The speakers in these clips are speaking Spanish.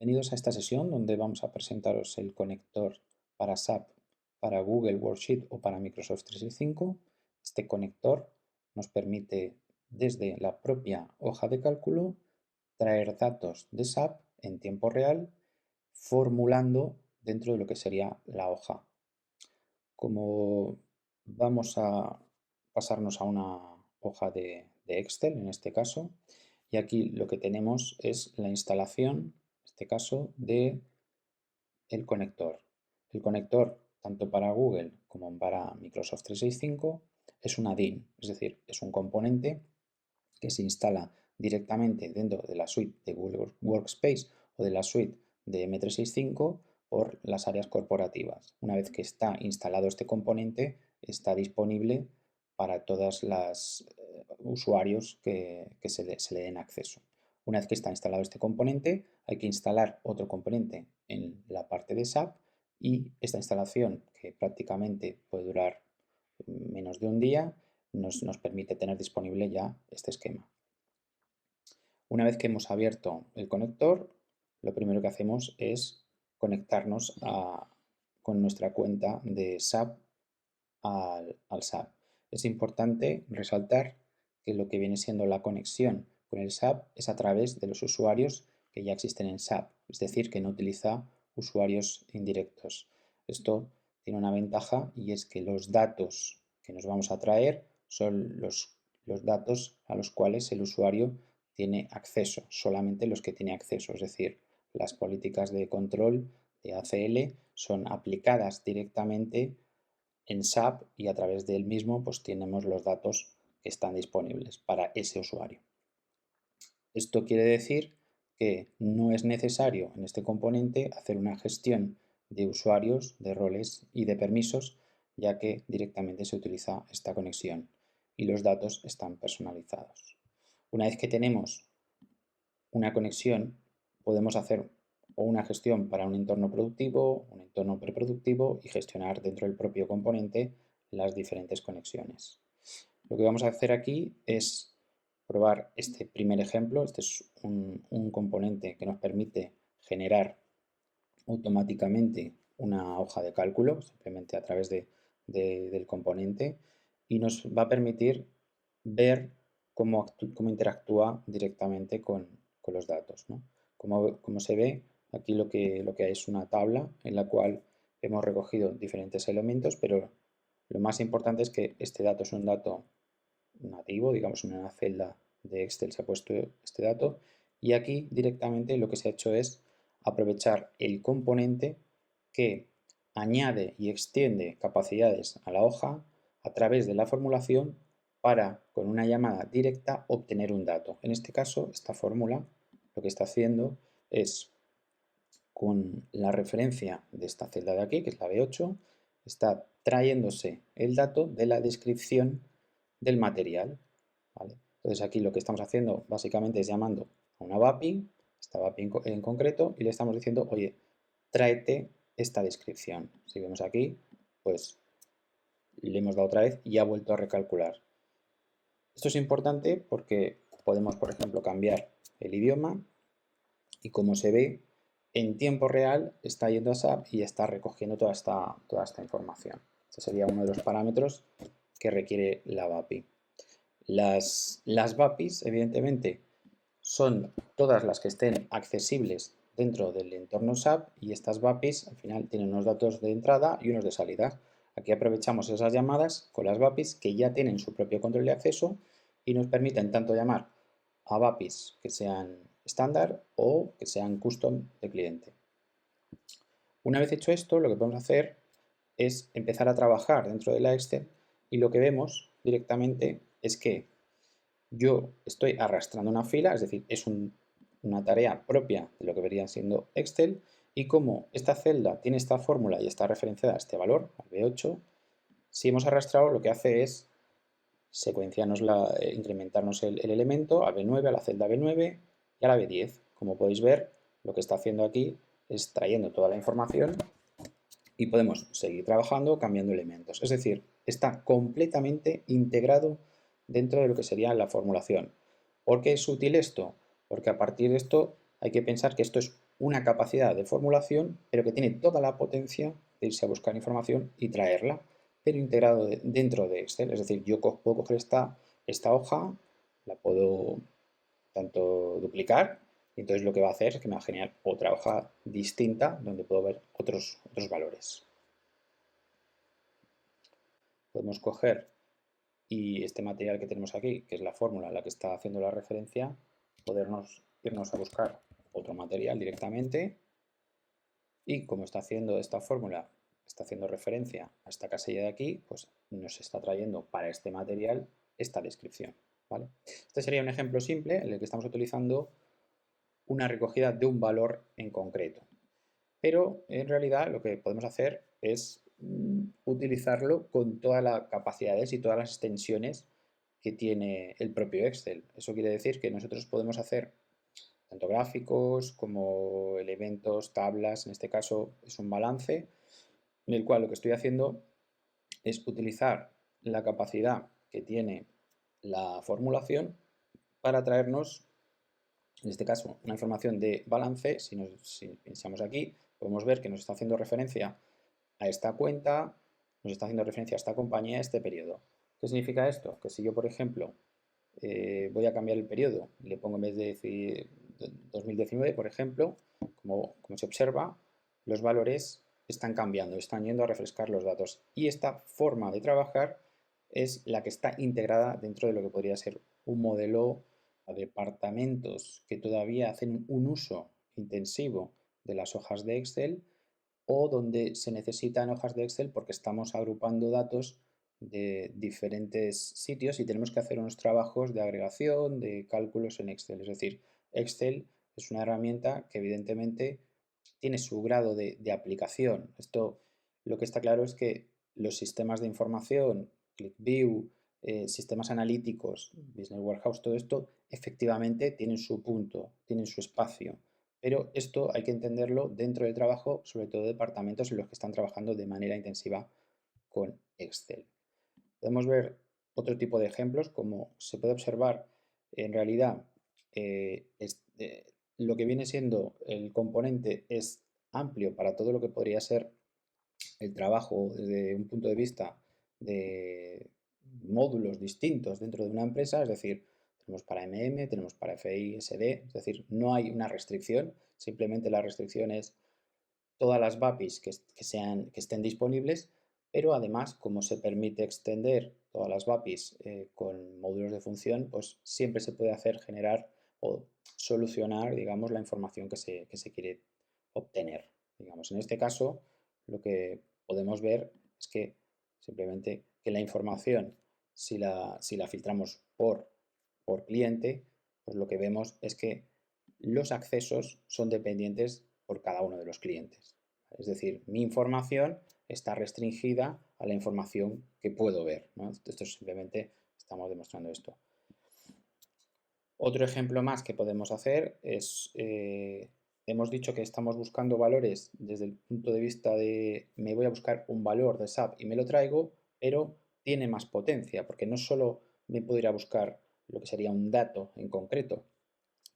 Bienvenidos a esta sesión donde vamos a presentaros el conector para SAP, para Google Worksheet o para Microsoft 365. Este conector nos permite desde la propia hoja de cálculo traer datos de SAP en tiempo real formulando dentro de lo que sería la hoja. Como vamos a pasarnos a una hoja de Excel en este caso, y aquí lo que tenemos es la instalación, en este caso, de el conector. El conector, tanto para Google como para Microsoft 365, es un add-in, es decir, es un componente que se instala directamente dentro de la suite de Google Workspace o de la suite de M365 por las áreas corporativas. Una vez que está instalado este componente, está disponible para todos los usuarios que se le den acceso. Una vez que está instalado este componente, hay que instalar otro componente en la parte de SAP y esta instalación, que prácticamente puede durar menos de un día, nos permite tener disponible ya este esquema. Una vez que hemos abierto el conector, lo primero que hacemos es conectarnos con nuestra cuenta de SAP al SAP. Es importante resaltar que lo que viene siendo la conexión con el SAP es a través de los usuarios que ya existen en SAP, es decir, que no utiliza usuarios indirectos. Esto tiene una ventaja y es que los datos que nos vamos a traer son los datos a los cuales el usuario tiene acceso, solamente los que tiene acceso, es decir, las políticas de control de ACL son aplicadas directamente en SAP y a través del mismo pues tenemos los datos que están disponibles para ese usuario. Esto quiere decir que no es necesario en este componente hacer una gestión de usuarios, de roles y de permisos, ya que directamente se utiliza esta conexión y los datos están personalizados. Una vez que tenemos una conexión, podemos hacer o una gestión para un entorno productivo, un entorno preproductivo y gestionar dentro del propio componente las diferentes conexiones. Lo que vamos a hacer aquí es probar este primer ejemplo. Este es un componente que nos permite generar automáticamente una hoja de cálculo, simplemente a través del componente, y nos va a permitir ver cómo interactúa directamente con los datos, ¿no? Como se ve, aquí lo que hay es una tabla en la cual hemos recogido diferentes elementos, pero lo más importante es que este dato es un dato nativo, digamos en una celda de Excel se ha puesto este dato, y aquí directamente lo que se ha hecho es aprovechar el componente que añade y extiende capacidades a la hoja a través de la formulación para, con una llamada directa, obtener un dato. En este caso, esta fórmula lo que está haciendo es, con la referencia de esta celda de aquí, que es la B8, está trayéndose el dato de la descripción del material, ¿vale? Entonces aquí lo que estamos haciendo básicamente es llamando a una BAPI, esta BAPI en concreto, y le estamos diciendo, oye, tráete esta descripción. Si vemos aquí, pues le hemos dado otra vez y ha vuelto a recalcular. Esto es importante porque podemos, por ejemplo, cambiar el idioma y como se ve, en tiempo real está yendo a SAP y está recogiendo toda esta información. Este sería uno de los parámetros que requiere la BAPI. Las BAPIs, evidentemente, son todas las que estén accesibles dentro del entorno SAP y estas BAPIs al final tienen unos datos de entrada y unos de salida. Aquí aprovechamos esas llamadas con las BAPIs que ya tienen su propio control de acceso y nos permiten tanto llamar a BAPIs que sean estándar o que sean custom de cliente. Una vez hecho esto, lo que podemos hacer es empezar a trabajar dentro de la Excel y lo que vemos directamente es que yo estoy arrastrando una fila, es decir, es una tarea propia de lo que vería siendo Excel, y como esta celda tiene esta fórmula y está referenciada a este valor, al B8, si hemos arrastrado lo que hace es secuenciarnos incrementarnos el elemento a B9, a la celda B9 y a la B10. Como podéis ver, lo que está haciendo aquí es trayendo toda la información y podemos seguir trabajando cambiando elementos. Es decir, está completamente integrado dentro de lo que sería la formulación. ¿Por qué es útil esto? Porque a partir de esto hay que pensar que esto es una capacidad de formulación, pero que tiene toda la potencia de irse a buscar información y traerla, pero integrado dentro de Excel. Es decir, yo puedo coger esta hoja, la puedo tanto duplicar, y entonces lo que va a hacer es que me va a generar otra hoja distinta donde puedo ver otros valores. Podemos coger y este material que tenemos aquí, que es la fórmula a la que está haciendo la referencia, podernos irnos a buscar otro material directamente y como está haciendo esta fórmula, está haciendo referencia a esta casilla de aquí, pues nos está trayendo para este material esta descripción. ¿Vale? Este sería un ejemplo simple en el que estamos utilizando una recogida de un valor en concreto. Pero en realidad lo que podemos hacer es utilizarlo con todas las capacidades y todas las extensiones que tiene el propio Excel. Eso quiere decir que nosotros podemos hacer tanto gráficos como elementos, tablas, en este caso es un balance, en el cual lo que estoy haciendo es utilizar la capacidad que tiene la formulación para traernos, en este caso, una información de balance. Si pensamos aquí, podemos ver que nos está haciendo referencia a esta cuenta, nos está haciendo referencia a esta compañía, a este periodo. ¿Qué significa esto? Que si yo, por ejemplo, voy a cambiar el periodo y le pongo en vez de decir 2019, por ejemplo, como se observa, los valores están cambiando, están yendo a refrescar los datos. Y esta forma de trabajar es la que está integrada dentro de lo que podría ser un modelo a departamentos que todavía hacen un uso intensivo de las hojas de Excel o donde se necesitan hojas de Excel porque estamos agrupando datos de diferentes sitios y tenemos que hacer unos trabajos de agregación, de cálculos en Excel. Es decir, Excel es una herramienta que evidentemente tiene su grado de aplicación. Esto lo que está claro es que los sistemas de información, ClickView, sistemas analíticos, Business Warehouse, todo esto efectivamente tienen su punto, tienen su espacio. Pero esto hay que entenderlo dentro del trabajo, sobre todo de departamentos en los que están trabajando de manera intensiva con Excel. Podemos ver otro tipo de ejemplos, como se puede observar en realidad lo que viene siendo el componente es amplio para todo lo que podría ser el trabajo desde un punto de vista de módulos distintos dentro de una empresa, es decir, tenemos para MM, tenemos para FI, SD, es decir, no hay una restricción, simplemente la restricción es todas las BAPIs que estén disponibles, pero además, como se permite extender todas las BAPIs con módulos de función, pues siempre se puede hacer generar o solucionar, digamos, la información que se quiere obtener. Digamos, en este caso, lo que podemos ver es que simplemente que la información, si la filtramos por cliente, pues lo que vemos es que los accesos son dependientes por cada uno de los clientes. Es decir, mi información está restringida a la información que puedo ver, ¿no? Esto simplemente estamos demostrando esto. Otro ejemplo más que podemos hacer es, hemos dicho que estamos buscando valores desde el punto de vista de me voy a buscar un valor de SAP y me lo traigo, pero tiene más potencia, porque no solo me puedo ir a buscar lo que sería un dato en concreto,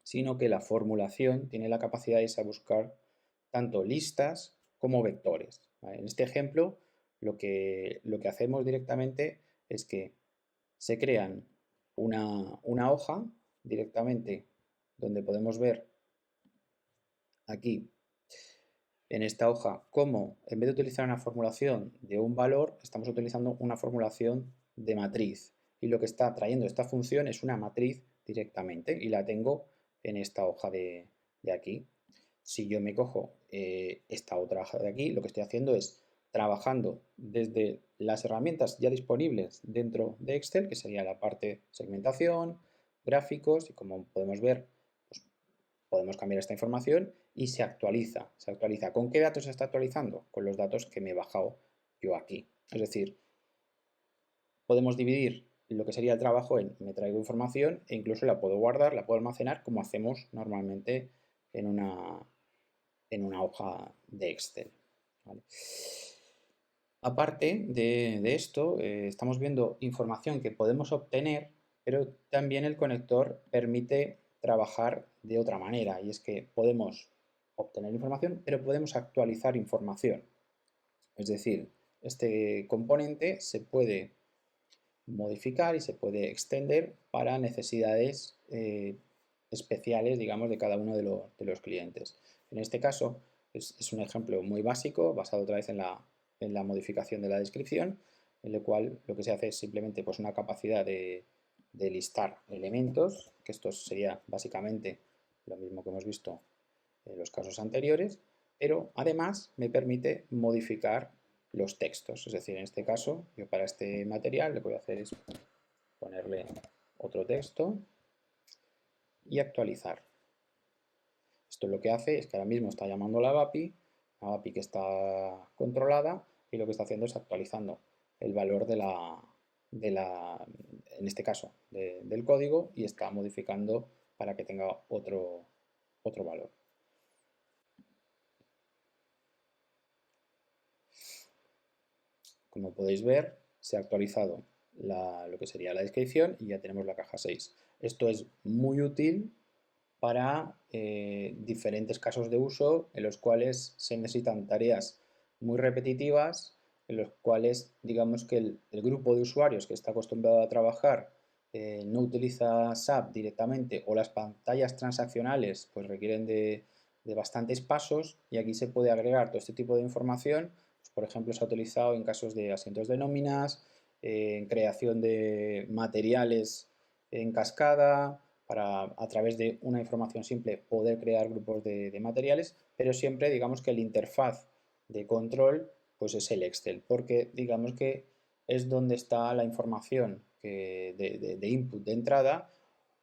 sino que la formulación tiene la capacidad de irse a buscar tanto listas como vectores. ¿Vale? En este ejemplo, lo que hacemos directamente es que se crean una hoja directamente donde podemos ver aquí en esta hoja cómo en vez de utilizar una formulación de un valor, estamos utilizando una formulación de matriz. Y lo que está trayendo esta función es una matriz directamente y la tengo en esta hoja de aquí. Si yo me cojo esta otra hoja de aquí, lo que estoy haciendo es trabajando desde las herramientas ya disponibles dentro de Excel, que sería la parte segmentación, gráficos, y como podemos ver, pues podemos cambiar esta información y se actualiza. ¿Se actualiza? ¿Con qué datos se está actualizando? Con los datos que me he bajado yo aquí. Es decir, podemos dividir lo que sería el trabajo en me traigo información e incluso la puedo guardar, la puedo almacenar como hacemos normalmente en una hoja de Excel. ¿Vale? Aparte de esto, estamos viendo información que podemos obtener, pero también el conector permite trabajar de otra manera y es que podemos obtener información, pero podemos actualizar información. Es decir, este componente se puede modificar y se puede extender para necesidades especiales, digamos, de cada uno de los clientes. En este caso es un ejemplo muy básico, basado otra vez en la modificación de la descripción, en el cual lo que se hace es simplemente pues, una capacidad de listar elementos, que esto sería básicamente lo mismo que hemos visto en los casos anteriores, pero además me permite modificar los textos. Es decir, en este caso, yo para este material lo que voy a hacer es ponerle otro texto y actualizar. Esto lo que hace es que ahora mismo está llamando la API que está controlada y lo que está haciendo es actualizando el valor en este caso, del código y está modificando para que tenga otro valor. Como podéis ver, se ha actualizado lo que sería la descripción y ya tenemos la caja 6. Esto es muy útil para diferentes casos de uso en los cuales se necesitan tareas muy repetitivas, en los cuales digamos que el grupo de usuarios que está acostumbrado a trabajar no utiliza SAP directamente o las pantallas transaccionales pues requieren de bastantes pasos y aquí se puede agregar todo este tipo de información. Pues, por ejemplo, se ha utilizado en casos de asientos de nóminas, en creación de materiales en cascada, para a través de una información simple poder crear grupos de materiales, pero siempre digamos que el interfaz de control pues es el Excel, porque digamos que es donde está la información de input de entrada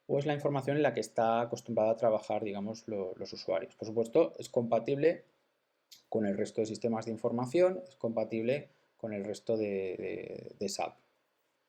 o es la información en la que está acostumbrada a trabajar digamos los usuarios. Por supuesto es compatible con el resto de sistemas de información, es compatible con el resto de SAP.